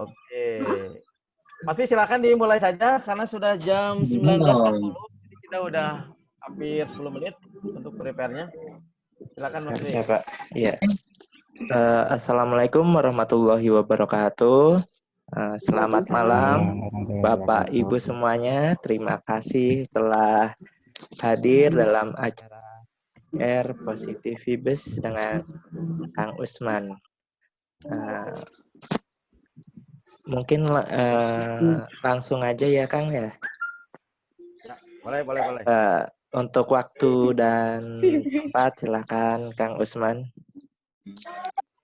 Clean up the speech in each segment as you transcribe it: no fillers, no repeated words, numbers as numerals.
Oke. Mas Wi silakan dimulai saja karena sudah jam 19.40. Jadi kita udah hampir 10 menit untuk prepare-nya. Silakan Mas Wi. Ya, Pak. Iya. Assalamualaikum warahmatullahi wabarakatuh. Selamat malam Bapak Ibu semuanya. Terima kasih telah hadir dalam acara R Positive Vibes dengan Kang Usman. Mungkin langsung aja ya Kang ya. Ya, boleh. Untuk waktu dan tempat silakan Kang Usman.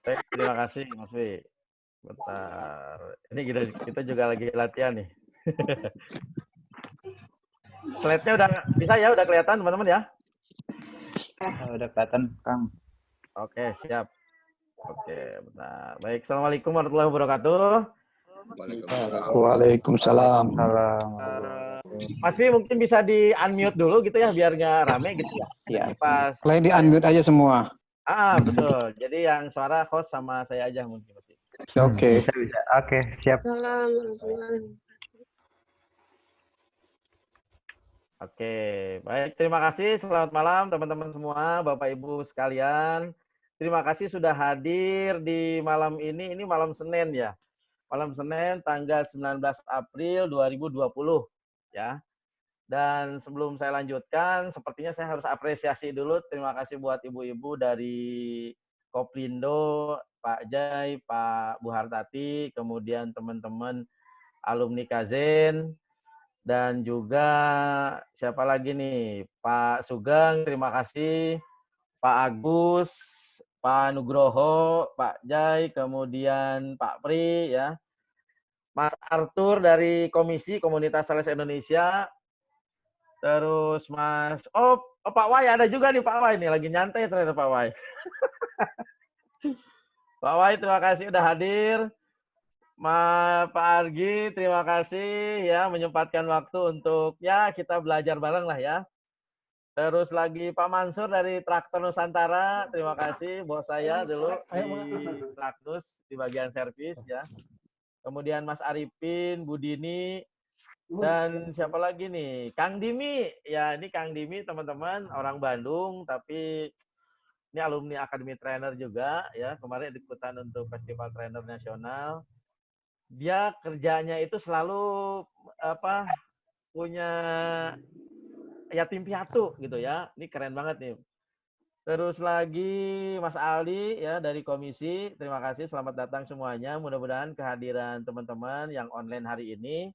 Baik, terima kasih Mas Wi. Bentar. Ini kita juga lagi latihan nih. Slide-nya udah bisa ya, udah kelihatan teman-teman ya? Udah kelihatan, Kang. Oke, siap. Oke, bentar. Baik, Assalamualaikum warahmatullahi wabarakatuh. Waalaikumsalam. Mas Wi mungkin bisa di-unmute dulu gitu ya, biar nggak rame gitu ya. Siap. Pas. Kalian di-unmute aja semua. Betul. Jadi yang suara host sama saya aja mungkin. Oke. Bisa. Oke, siap. Oke, baik. Terima kasih. Selamat malam teman-teman semua, Bapak Ibu sekalian. Terima kasih sudah hadir di malam ini. Ini malam Senin ya. Malam Senin tanggal 19 April 2020 ya. Dan sebelum saya lanjutkan, sepertinya saya harus apresiasi dulu. Terima kasih buat ibu-ibu dari Koplindo, Pak Jai, Pak Buhartati, kemudian teman-teman alumni Kazen, dan juga siapa lagi nih, Pak Sugeng, terima kasih, Pak Agus, Pak Nugroho, Pak Jai, kemudian Pak Pri, ya, Mas Arthur dari Komisi Komunitas Sales Indonesia, terus Pak Wai ada juga nih Pak Wai nih, lagi nyantai ternyata Pak Wai. Pak Wai terima kasih udah hadir. Pak Argi terima kasih ya menyempatkan waktu untuk ya kita belajar bareng lah ya. Terus lagi Pak Mansur dari Traktor Nusantara, terima kasih bos saya dulu di Traktus di bagian servis ya. Kemudian Mas Arifin, Bu Dini, dan siapa lagi nih? Kang Dimi. Ya, ini Kang Dimi teman-teman, orang Bandung tapi ini alumni Akademi Trainer juga ya. Kemarin ikutan untuk Festival Trainer Nasional. Dia kerjanya itu selalu punya yatim piatu gitu ya. Ini keren banget nih. Terus lagi Mas Ali ya dari komisi, terima kasih, selamat datang semuanya. Mudah-mudahan kehadiran teman-teman yang online hari ini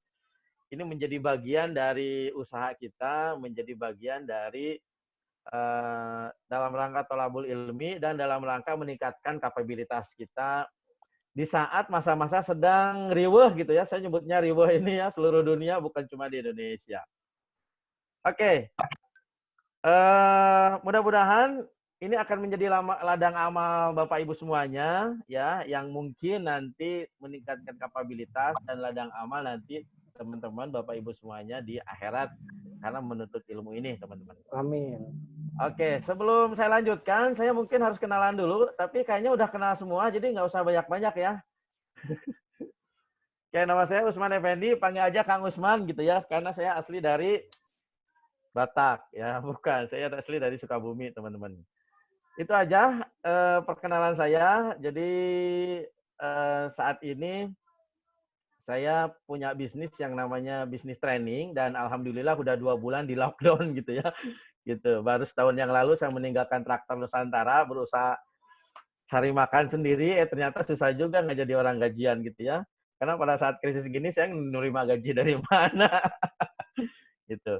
menjadi bagian dari usaha kita, menjadi bagian dari dalam rangka tolabul ilmi dan dalam rangka meningkatkan kapabilitas kita di saat masa-masa sedang riweuh gitu ya. Saya nyebutnya riweuh ini ya, seluruh dunia bukan cuma di Indonesia. Oke. Mudah-mudahan ini akan menjadi ladang amal Bapak Ibu semuanya ya, yang mungkin nanti meningkatkan kapabilitas dan ladang amal nanti teman-teman Bapak Ibu semuanya di akhirat karena menuntut ilmu ini teman-teman. Amin. Oke, sebelum saya lanjutkan, saya mungkin harus kenalan dulu, tapi kayaknya udah kenal semua, jadi nggak usah banyak-banyak ya. Kayak nama saya Usman Effendi, panggil aja Kang Usman gitu ya, karena saya asli dari Batak ya, bukan, saya asli dari Sukabumi teman-teman. Itu aja perkenalan saya. Jadi saat ini saya punya bisnis yang namanya bisnis training dan alhamdulillah udah 2 bulan di lockdown gitu ya. Gitu. Baru setahun yang lalu saya meninggalkan Traktor Nusantara, berusaha cari makan sendiri, ternyata susah juga nggak jadi orang gajian gitu ya. Karena pada saat krisis gini saya menerima gaji dari mana. Gitu.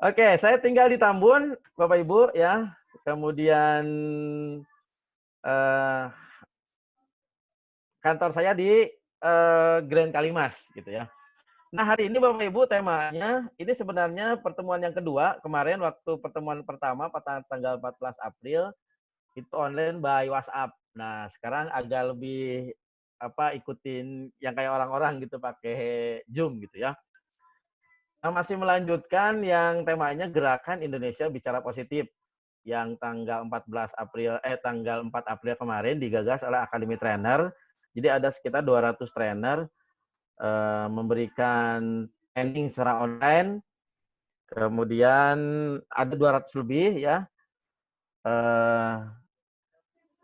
Oke, saya tinggal di Tambun, Bapak Ibu ya. Kemudian kantor saya di Grand Kalimas gitu ya. Nah, hari ini Bapak Ibu temanya ini sebenarnya pertemuan yang kedua. Kemarin waktu pertemuan pertama pada tanggal 14 April itu online by WhatsApp. Nah, sekarang agak lebih ikutin yang kayak orang-orang gitu pakai Zoom gitu ya. Nah, masih melanjutkan yang temanya Gerakan Indonesia Bicara Positif yang tanggal 4 April kemarin digagas oleh Akademi Trainer Jadi ada sekitar 200 trainer memberikan training secara online. Kemudian ada 200 lebih ya.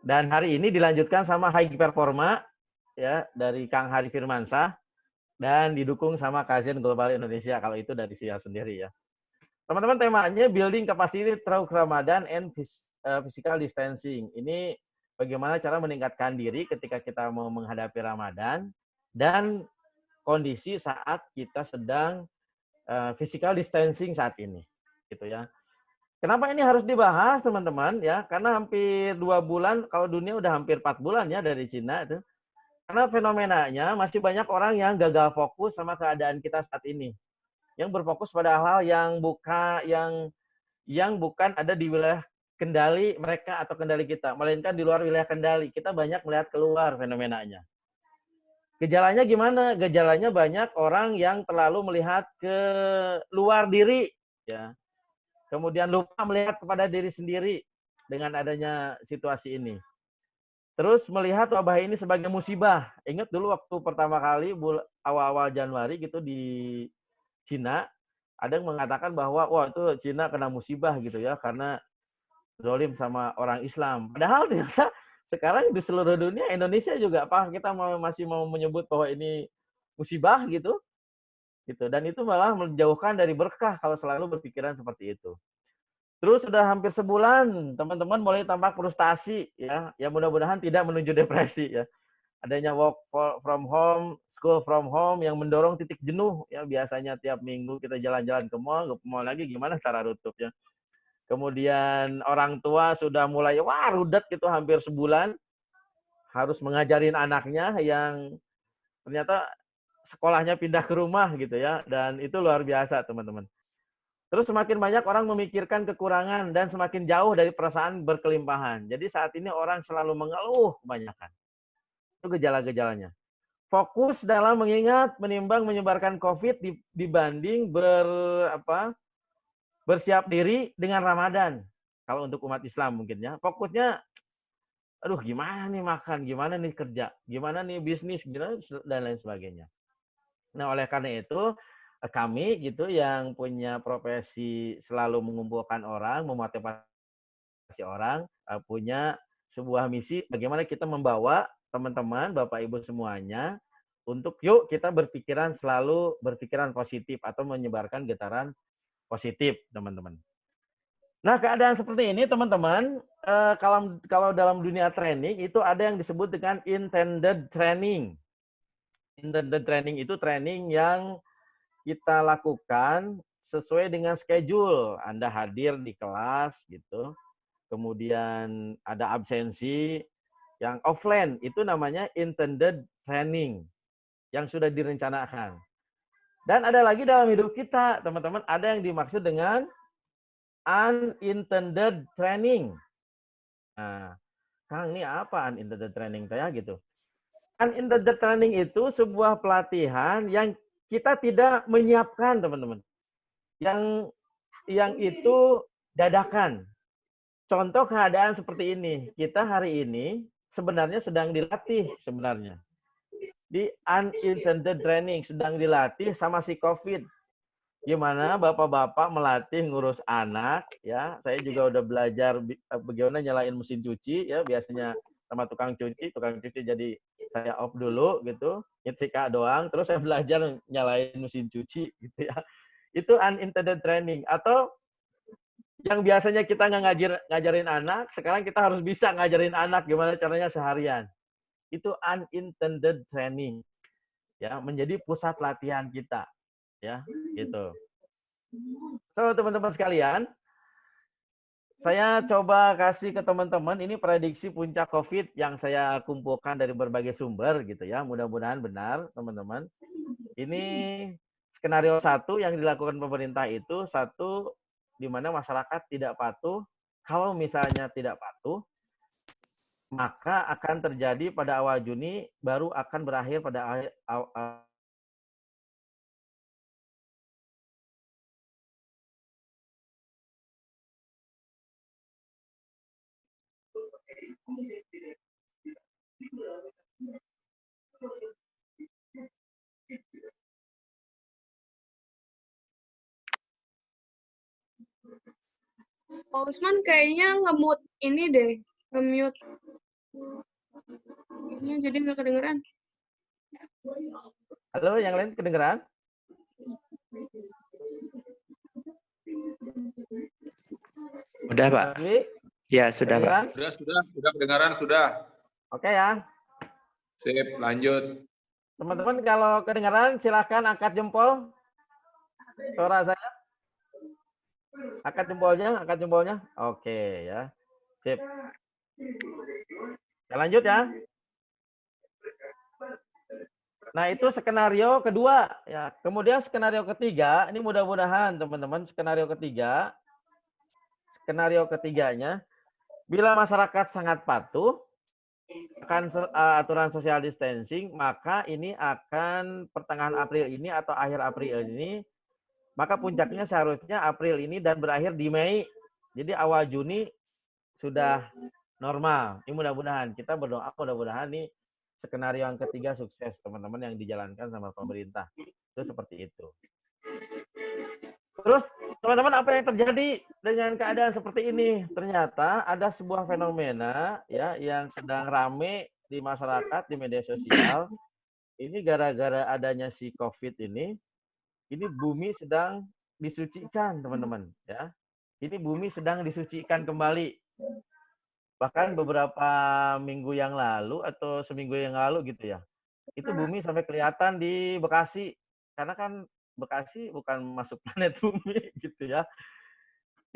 Dan hari ini dilanjutkan sama High Performa ya dari Kang Hari Firmansyah dan didukung sama Kajian Global Indonesia kalau itu dari saya sendiri ya. Teman-teman temanya building capacity through Ramadan and physical distancing. Ini bagaimana cara meningkatkan diri ketika kita mau menghadapi Ramadan dan kondisi saat kita sedang physical distancing saat ini gitu ya. Kenapa ini harus dibahas teman-teman ya? Karena hampir 2 bulan, kalau dunia udah hampir 4 bulan ya dari Cina itu. Karena fenomenanya masih banyak orang yang gagal fokus sama keadaan kita saat ini. Yang berfokus pada hal yang bukan ada di wilayah kendali mereka atau kendali kita, melainkan di luar wilayah kendali. Kita banyak melihat keluar fenomenanya. Gejalanya gimana? Gejalanya banyak orang yang terlalu melihat ke luar diri ya. Kemudian lupa melihat kepada diri sendiri dengan adanya situasi ini. Terus melihat wabah ini sebagai musibah. Ingat dulu waktu pertama kali awal-awal Januari gitu di Cina, ada yang mengatakan bahwa wah itu Cina kena musibah gitu ya karena zalim sama orang Islam. Padahal ternyata sekarang di seluruh dunia, Indonesia juga apa kita masih mau menyebut bahwa ini musibah gitu. Dan itu malah menjauhkan dari berkah kalau selalu berpikiran seperti itu. Terus sudah hampir sebulan, teman-teman mulai tampak frustasi ya. Ya mudah-mudahan tidak menuju depresi ya. Adanya work from home, school from home yang mendorong titik jenuh ya. Biasanya tiap minggu kita jalan-jalan ke mall lagi gimana cara tutupnya. Kemudian orang tua sudah mulai rudet gitu hampir sebulan harus mengajarin anaknya yang ternyata sekolahnya pindah ke rumah gitu ya. Dan itu luar biasa, teman-teman. Terus semakin banyak orang memikirkan kekurangan dan semakin jauh dari perasaan berkelimpahan. Jadi saat ini orang selalu mengeluh kebanyakan. Itu gejala-gejalanya. Fokus dalam mengingat, menimbang, menyebarkan COVID dibanding bersiap diri dengan Ramadan. Kalau untuk umat Islam mungkin ya. Fokusnya, aduh gimana nih makan, gimana nih kerja, gimana nih bisnis, gimana, dan lain sebagainya. Nah oleh karena itu, kami gitu yang punya profesi selalu mengumpulkan orang, memotivasi orang, punya sebuah misi bagaimana kita membawa teman-teman, Bapak Ibu semuanya untuk yuk kita selalu berpikiran positif atau menyebarkan getaran positif, teman-teman. Nah, keadaan seperti ini, teman-teman, kalau dalam dunia training itu ada yang disebut dengan intended training. Intended training itu training yang kita lakukan sesuai dengan schedule. Anda hadir di kelas gitu. Kemudian ada absensi yang offline, itu namanya intended training yang sudah direncanakan. Dan ada lagi dalam hidup kita, teman-teman, ada yang dimaksud dengan unintended training. Nah, Kang, ini apa unintended training saya gitu? Unintended training itu sebuah pelatihan yang kita tidak menyiapkan, teman-teman. Yang itu dadakan. Contoh keadaan seperti ini. Kita hari ini sebenarnya sedang dilatih sebenarnya. Di unintended training sedang dilatih sama si COVID. Gimana bapak-bapak melatih ngurus anak ya. Saya juga udah belajar bagaimana nyalain mesin cuci ya, biasanya sama tukang cuci jadi saya off dulu gitu, nyetrika doang, terus saya belajar nyalain mesin cuci gitu ya. Itu unintended training. Atau yang biasanya kita nggak ngajarin anak, sekarang kita harus bisa ngajarin anak gimana caranya seharian. Itu unintended training. Ya, menjadi pusat latihan kita. Ya, gitu. So, teman-teman sekalian, saya coba kasih ke teman-teman ini prediksi puncak COVID yang saya kumpulkan dari berbagai sumber gitu ya. Mudah-mudahan benar, teman-teman. Ini skenario 1 yang dilakukan pemerintah itu, satu di mana masyarakat tidak patuh. Kalau misalnya tidak patuh, maka akan terjadi pada awal Juni, baru akan berakhir pada Pak Usman kayaknya nge-mute ini deh, nge-mute. Kayaknya jadi nggak kedengeran. Halo, yang lain kedengeran? Udah, Pak. Mas Dwi, Ya, sudah, Pak. kedengeran? Sudah kedengaran, sudah. Oke ya. Sip, lanjut. Teman-teman kalau kedengaran silahkan angkat jempol. Suara saya. Angkat jempolnya, angkat jempolnya. Oke ya. Sip. Ya, lanjut ya. Nah, itu skenario kedua ya. Kemudian skenario ketiga, ini mudah-mudahan teman-teman skenario ketiganya bila masyarakat sangat patuh akan aturan social distancing, maka ini akan pertengahan April ini atau akhir April ini, maka puncaknya seharusnya April ini dan berakhir di Mei. Jadi awal Juni sudah normal. Ini mudah-mudahan kita berdoa mudah-mudahan nih skenario yang ketiga sukses teman-teman yang dijalankan sama pemerintah. Itu seperti itu. Terus teman-teman apa yang terjadi dengan keadaan seperti ini? Ternyata ada sebuah fenomena ya yang sedang rame di masyarakat di media sosial. Ini gara-gara adanya si COVID ini bumi sedang disucikan teman-teman ya. Ini bumi sedang disucikan kembali. Bahkan beberapa minggu yang lalu atau seminggu yang lalu gitu ya, itu bumi sampai kelihatan di Bekasi. Karena kan Bekasi bukan masuk planet bumi gitu ya.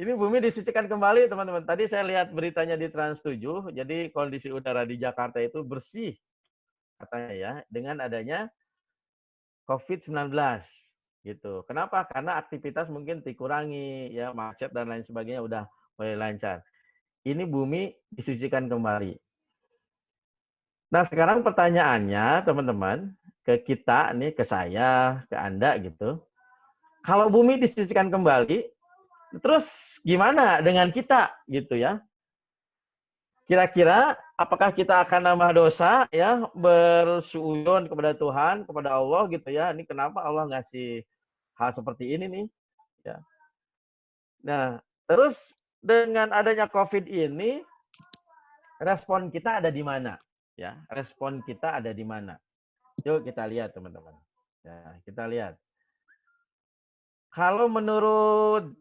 Ini bumi disucikan kembali teman-teman. Tadi saya lihat beritanya di Trans 7, jadi kondisi udara di Jakarta itu bersih katanya ya, dengan adanya COVID-19 gitu. Kenapa? Karena aktivitas mungkin dikurangi ya, macet dan lain sebagainya udah mulai lancar. Ini bumi disucikan kembali. Nah, sekarang pertanyaannya, teman-teman, ke kita nih, ke saya, ke Anda gitu. Kalau bumi disucikan kembali, terus gimana dengan kita gitu ya? Kira-kira apakah kita akan nambah dosa ya, bersuudzon kepada Tuhan, kepada Allah gitu ya. Ini kenapa Allah ngasih hal seperti ini nih, ya. Nah, terus dengan adanya COVID ini respon kita ada di mana? Ya, respon kita ada di mana? Yuk kita lihat teman-teman. Ya, kita lihat. Kalau menurut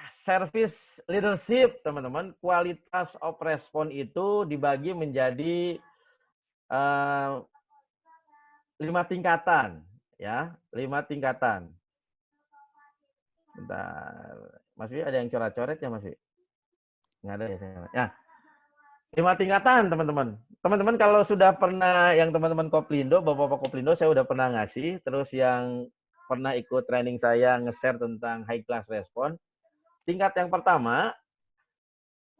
service leadership teman-teman, kualitas of respon itu dibagi menjadi 5 tingkatan, ya, 5 tingkatan. Bentar, Mas Wi ada yang coret-coret ya Mas Wi? Nggak ada ya saya. Ya, 5 tingkatan, teman-teman. Teman-teman kalau sudah pernah, yang teman-teman Koplindo, Bapak-Bapak Koplindo, saya udah pernah ngasih. Terus yang pernah ikut training saya nge-share tentang high class respon. Tingkat yang pertama,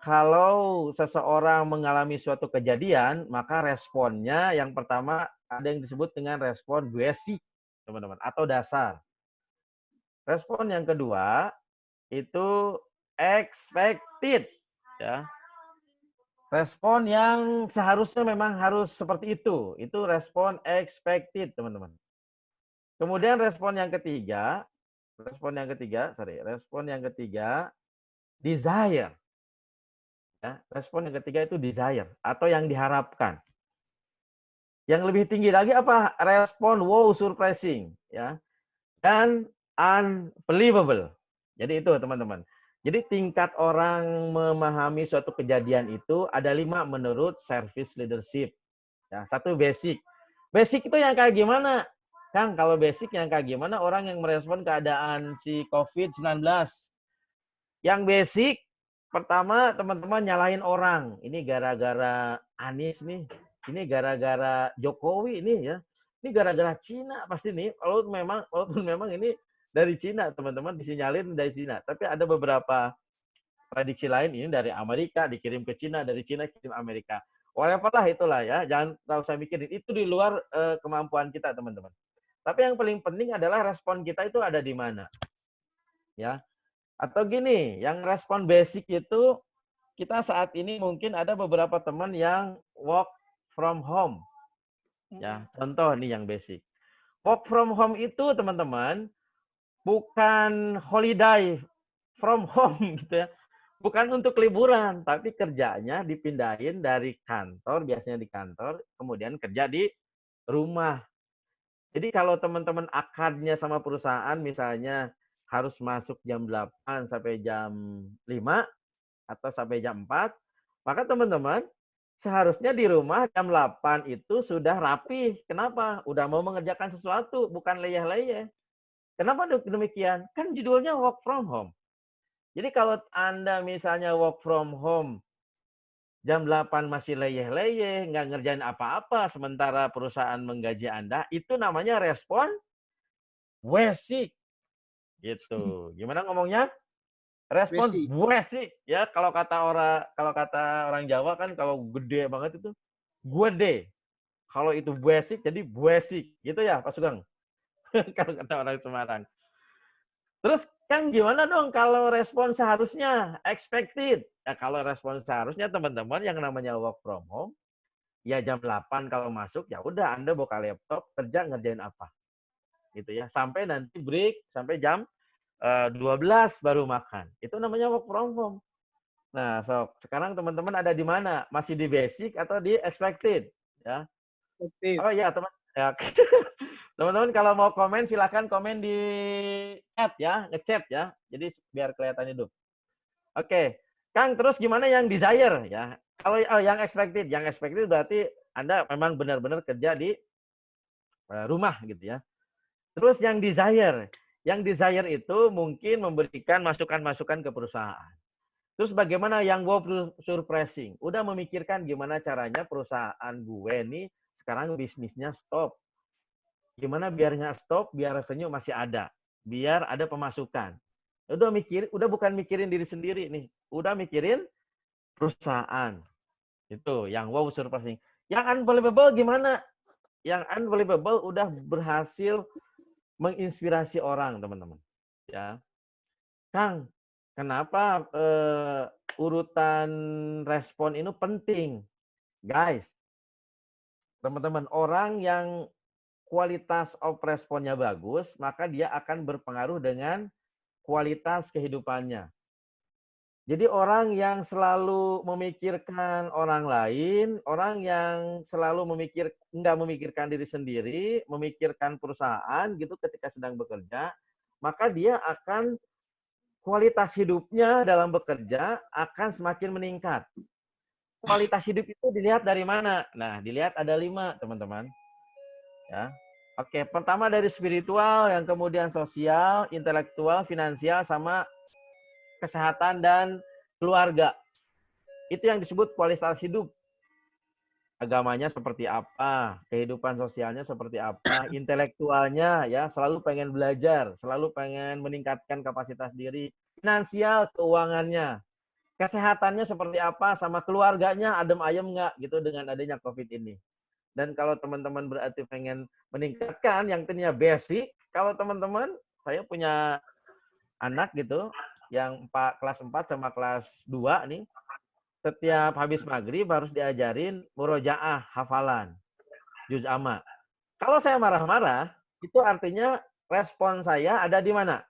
kalau seseorang mengalami suatu kejadian, maka responnya yang pertama ada yang disebut dengan respon basic, teman-teman, atau dasar. Respon yang kedua, itu expected, ya. Respon yang seharusnya memang harus seperti itu respon expected, teman-teman. Kemudian respon yang ketiga, desire. Ya, respon yang ketiga itu desire atau yang diharapkan. Yang lebih tinggi lagi apa? Respon wow surprising, ya. Dan unbelievable. Jadi itu, teman-teman. Jadi tingkat orang memahami suatu kejadian itu ada 5 menurut service leadership. Ya, 1 basic. Basic itu yang kayak gimana? Kang, kalau basic yang kayak gimana orang yang merespon keadaan si COVID-19? Yang basic, pertama teman-teman nyalahin orang. Ini gara-gara Anies nih. Ini gara-gara Jokowi ini ya. Ini gara-gara Cina pasti nih. Walaupun memang ini dari Cina, teman-teman, disinyalin dari Cina. Tapi ada beberapa prediksi lain ini dari Amerika, dikirim ke Cina, dari Cina kirim Amerika. Whatever lah itulah ya, jangan terlalu saya mikirin. Itu di luar kemampuan kita, teman-teman. Tapi yang paling penting adalah respon kita itu ada di mana. Ya. Atau gini, yang respon basic itu, kita saat ini mungkin ada beberapa teman yang work from home. Ya, contoh nih yang basic. Work from home itu, teman-teman, bukan holiday from home gitu ya. Bukan untuk liburan, tapi kerjanya dipindahin dari kantor, biasanya di kantor, kemudian kerja di rumah. Jadi kalau teman-teman akadnya sama perusahaan misalnya harus masuk jam 8 sampai jam 5 atau sampai jam 4, maka teman-teman seharusnya di rumah jam 8 itu sudah rapi. Kenapa? Udah mau mengerjakan sesuatu, bukan leyeh-leyeh. Kenapa demikian? Kan judulnya work from home. Jadi kalau Anda misalnya work from home, jam 8 masih leyeh-leyeh, nggak ngerjain apa-apa, sementara perusahaan menggaji Anda, itu namanya respon wasik. Gitu. Gimana ngomongnya? Respon Basic. wasik. Ya, kalau kata orang Jawa kan kalau gede banget itu gede. Kalau itu basic jadi basic. Gitu ya, Pak Sugeng? Kalau kata orang Semarang. Terus Kang gimana dong kalau respon seharusnya expected? Ya kalau respon seharusnya teman-teman yang namanya work from home, ya jam 8 kalau masuk ya udah Anda buka laptop, kerja ngerjain apa. Gitu ya. Sampai nanti break sampai jam 12 baru makan. Itu namanya work from home. Nah, sekarang teman-teman ada di mana? Masih di basic atau di expected? Ya. Aktif. Oh iya, teman. Ya. Teman-teman kalau mau komen silahkan komen di chat ya, ngechat ya. Jadi biar kelihatan hidup. Oke. Kang, terus gimana yang desire ya? Kalau yang expected berarti Anda memang benar-benar kerja di rumah gitu ya. Terus yang desire itu mungkin memberikan masukan-masukan ke perusahaan. Terus bagaimana yang gue surprising? Udah memikirkan gimana caranya perusahaan gue nih sekarang bisnisnya stop. Gimana biar nggak stop, biar revenue masih ada. Biar ada pemasukan. Udah bukan mikirin diri sendiri nih. Udah mikirin perusahaan. Itu yang wow surprising. Yang unbelievable gimana? Yang unbelievable udah berhasil menginspirasi orang, teman-teman. Ya. Kang, kenapa urutan respon ini penting? Guys, teman-teman, orang yang kualitas of responnya bagus, maka dia akan berpengaruh dengan kualitas kehidupannya. Jadi orang yang selalu memikirkan orang lain, orang yang selalu nggak memikirkan diri sendiri, memikirkan perusahaan gitu ketika sedang bekerja, maka dia akan kualitas hidupnya dalam bekerja akan semakin meningkat. Kualitas hidup itu dilihat dari mana? Nah, dilihat ada 5, teman-teman. Ya. Oke, pertama dari spiritual, yang kemudian sosial, intelektual, finansial, sama kesehatan dan keluarga. Itu yang disebut kualitas hidup. Agamanya seperti apa, kehidupan sosialnya seperti apa, intelektualnya ya selalu pengen belajar, selalu pengen meningkatkan kapasitas diri, finansial, keuangannya, kesehatannya seperti apa, sama keluarganya adem ayem nggak gitu dengan adanya COVID ini. Dan kalau teman-teman berarti pengen meningkatkan yang tadinya basic, kalau teman-teman, saya punya anak gitu, yang kelas 4 sama kelas 2 nih, setiap habis maghrib harus diajarin murojaah, hafalan, juz amma. Kalau saya marah-marah, itu artinya respon saya ada di mana?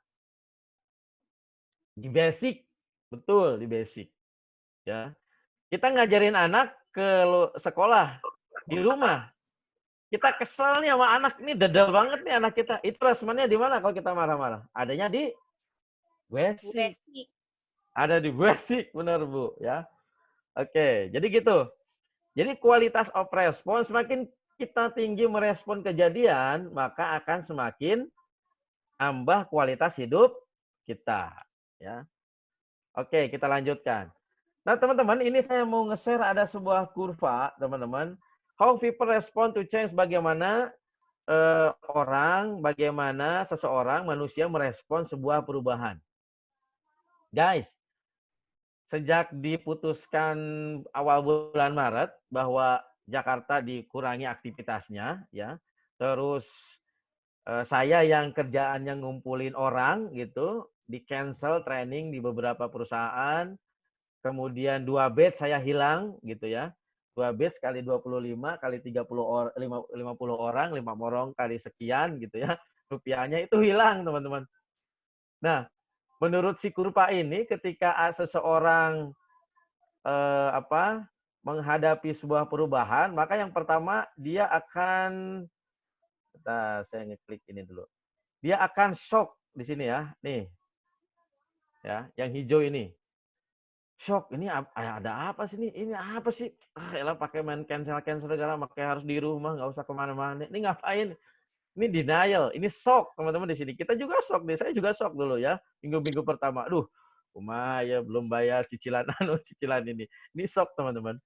Di basic. Betul, di basic. Ya. Kita ngajarin anak ke sekolah, di rumah. Kita kesel nih sama anak, ini dedel banget nih anak kita. Itu responnya di mana kalau kita marah-marah? Adanya di basic. Ada di basic, benar Bu. Ya. Oke, jadi gitu. Jadi kualitas of respon, semakin kita tinggi merespon kejadian, maka akan semakin tambah kualitas hidup kita. Ya. Oke, kita lanjutkan. Nah, teman-teman, ini saya mau nge-share ada sebuah kurva, teman-teman. How people respond to change, bagaimana bagaimana seseorang, manusia merespon sebuah perubahan. Guys, sejak diputuskan awal bulan Maret bahwa Jakarta dikurangi aktivitasnya, ya, terus saya yang kerjaannya ngumpulin orang gitu, di cancel training di beberapa perusahaan, kemudian 2 batch saya hilang gitu ya. 2 batch kali 25 kali 50 orang, 5 orang kali sekian gitu ya. Rupiahnya itu hilang, teman-teman. Nah, menurut si kurva ini ketika seseorang menghadapi sebuah perubahan, maka yang pertama dia akan, saya ngeklik ini dulu. Dia akan shock di sini ya, nih, ya, yang hijau ini. Shock, ini ada apa sih ini apa sih? Elah pakai main cancel segala, pakai harus di rumah, nggak usah kemana-mana. Ini ngapain? Ini denial, ini shock teman-teman di sini. Kita juga shock deh, saya juga shock dulu ya. Minggu-minggu pertama, aduh, ya belum bayar cicilan cicilan ini. Ini shock teman-teman.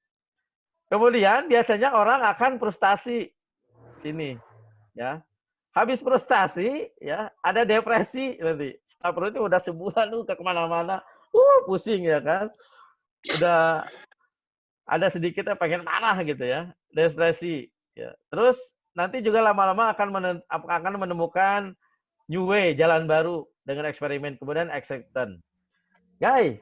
Kemudian biasanya orang akan frustasi sini, ya. Habis frustasi, ya, ada depresi nanti. Staf itu udah sebulan ke kemana-mana, pusing ya kan. Udah ada sedikitnya pengen marah gitu ya, depresi. Ya. Terus nanti juga lama-lama akan menemukan new way, jalan baru dengan eksperimen, kemudian acceptance. Guys,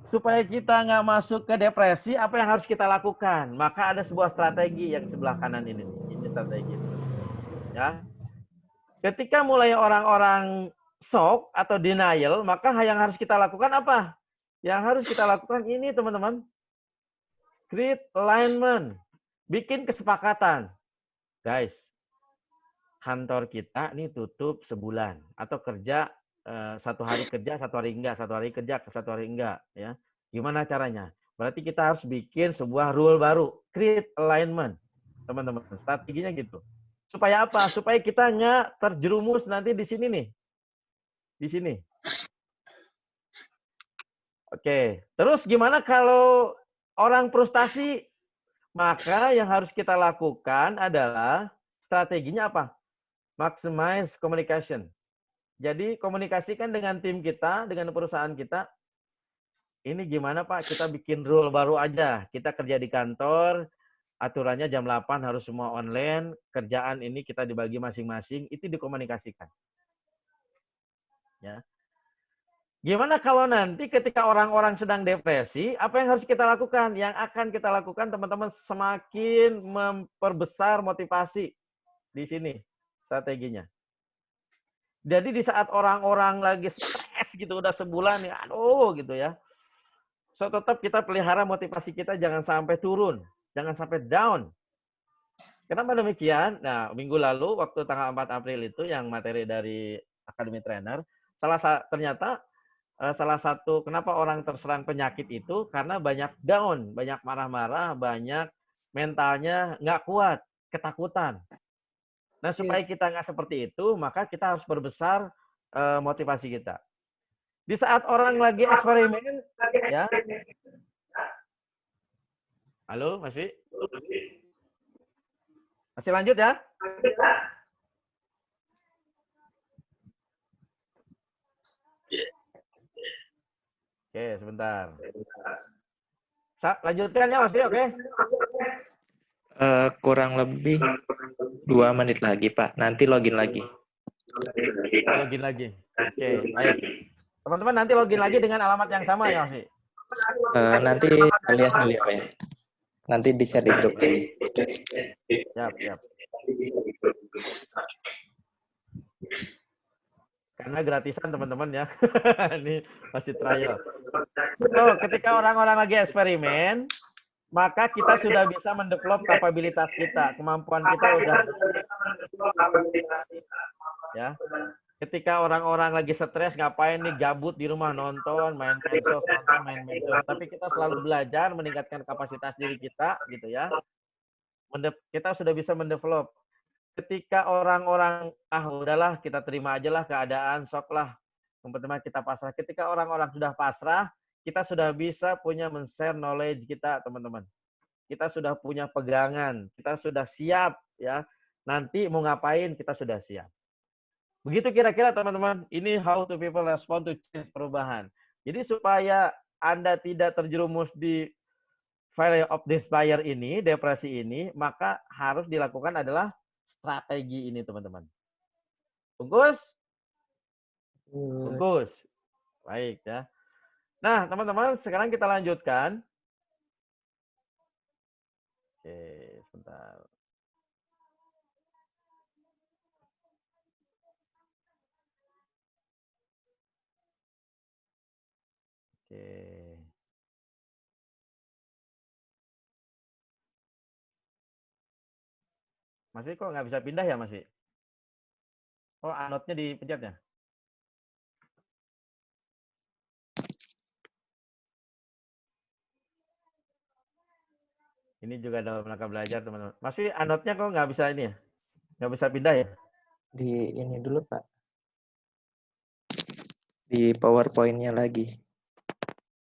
supaya kita nggak masuk ke depresi, apa yang harus kita lakukan? Maka ada sebuah strategi yang sebelah kanan ini. Ini strategi. Ya. Ketika mulai orang-orang shock atau denial, maka yang harus kita lakukan apa? Yang harus kita lakukan ini, teman-teman. Create alignment. Bikin kesepakatan. Guys, kantor kita ini tutup sebulan. Atau kerja, 1 hari kerja, 1 hari enggak. 1 hari kerja, 1 hari enggak. Ya. Gimana caranya? Berarti kita harus bikin sebuah rule baru. Create alignment. Teman-teman, strateginya gitu. Supaya apa? Supaya kita nggak terjerumus nanti di sini nih. Di sini. Oke. Terus gimana kalau orang frustasi? Maka yang harus kita lakukan adalah strateginya apa? Maximize communication. Jadi komunikasikan dengan tim kita, dengan perusahaan kita. Ini gimana Pak? Kita bikin rule baru aja. Kita kerja di kantor, aturannya jam 8 harus semua online, kerjaan ini kita dibagi masing-masing, itu dikomunikasikan. Ya. Gimana kalau nanti ketika orang-orang sedang depresi, apa yang harus kita lakukan? Yang akan kita lakukan teman-teman semakin memperbesar motivasi di sini strateginya. Jadi di saat orang-orang lagi stres gitu udah sebulan ya, aduh gitu ya. So tetap kita pelihara motivasi kita jangan sampai turun, jangan sampai down. Kenapa demikian? Nah, minggu lalu waktu tanggal 4 April itu yang materi dari Academy Trainer, ternyata salah satu kenapa orang terserang penyakit itu karena banyak down, banyak marah-marah, banyak mentalnya nggak kuat, ketakutan. Nah, supaya kita nggak seperti itu, maka kita harus perbesar motivasi kita. Di saat orang lagi eksperimen, ya. Halo, masih? Masih lanjut ya? Oke, sebentar. Lanjutkan ya, Mas. Oke. Kurang lebih 2 menit lagi, Pak. Nanti login lagi. Login lagi. Oke, baik. Teman-teman nanti login lagi dengan alamat yang sama ya, Mas. Nanti saya lihat dulu ya, Pak ya. Nanti di-share di grup ini. Siap, siap. Karena gratisan teman-teman ya. Ini masih trial. So, ketika orang-orang lagi eksperimen, maka kita sudah bisa mendevelop kapabilitas kita, kemampuan kita udah. Ya. Ketika orang-orang lagi stres, ngapain nih gabut di rumah nonton, main medsos, main medsos. Tapi kita selalu belajar meningkatkan kapasitas diri kita, gitu ya. Kita sudah bisa mendevelop. Ketika orang-orang udahlah kita terima aja lah keadaan, sok lah. Yang pertama kita pasrah. Ketika orang-orang sudah pasrah, kita sudah bisa punya men-share knowledge kita, teman-teman. Kita sudah punya pegangan, kita sudah siap ya. Nanti mau ngapain kita sudah siap. Begitu kira-kira teman-teman, ini how to people respond to change, perubahan. Jadi supaya Anda tidak terjerumus di valley of despair ini, depresi ini, maka harus dilakukan adalah strategi ini teman-teman. Bungkus? Bungkus. Baik ya. Nah teman-teman, sekarang kita lanjutkan. Oke, sebentar. Mas Wi kok nggak bisa pindah ya, Mas Wi? Oh, anotnya dipencet ya? Ini juga dalam rangka belajar, teman-teman. Mas Wi, anotnya kok nggak bisa ini ya? Nggak bisa pindah ya? Di ini dulu, Pak. Di PowerPoint-nya lagi.